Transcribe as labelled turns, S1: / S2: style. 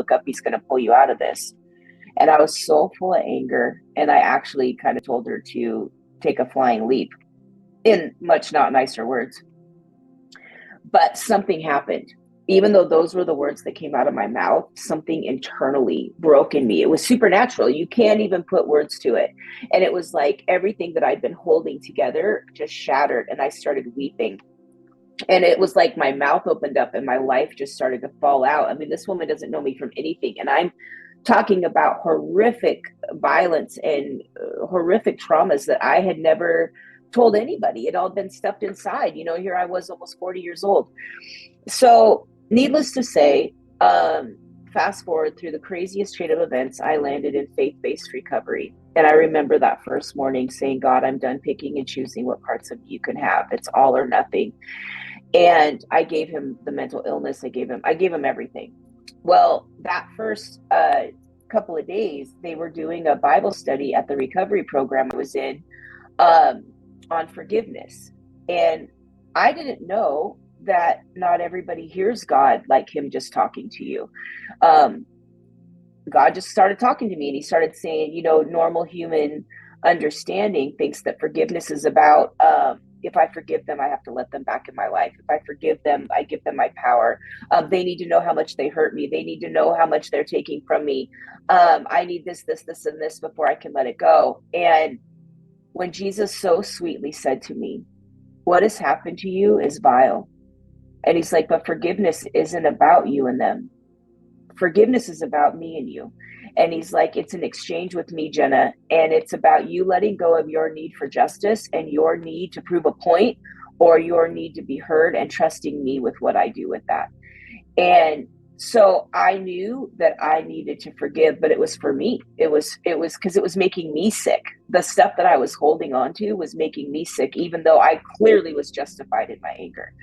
S1: look up, he's going to pull you out of this. And I was so full of anger. And I actually kind of told her to take a flying leap in much not nicer words. But something happened. Even though those were the words that came out of my mouth, something internally broke in me. It was supernatural. You can't even put words to it. And it was like everything that I'd been holding together just shattered, and I started weeping. And it was like my mouth opened up and my life just started to fall out. I mean, this woman doesn't know me from anything. And I'm talking about horrific violence and horrific traumas that I had never told anybody. It all been stuffed inside. You know, here I was almost 40 years old. So needless to say, fast forward through the craziest chain of events, I landed in faith-based recovery. And I remember that first morning saying, God, I'm done picking and choosing what parts of you can have. It's all or nothing. And I gave him the mental illness. I gave him everything. Well, that first couple of days, they were doing a Bible study at the recovery program I was in on forgiveness. And I didn't know that not everybody hears God like him just talking to you. God just started talking to me, and he started saying, you know, normal human understanding thinks that forgiveness is about, if I forgive them, I have to let them back in my life. If I forgive them, I give them my power. They need to know how much they hurt me. They need to know how much they're taking from me. I need this, and this before I can let it go. And when Jesus so sweetly said to me, what has happened to you is vile. And he's like, but forgiveness isn't about you and them. Forgiveness is about me and you. And he's like, it's an exchange with me, Jenna. And it's about you letting go of your need for justice and your need to prove a point or your need to be heard, and trusting me with what I do with that. And so I knew that I needed to forgive, but it was for me. It was because it was making me sick. The stuff that I was holding on to was making me sick, even though I clearly was justified in my anger.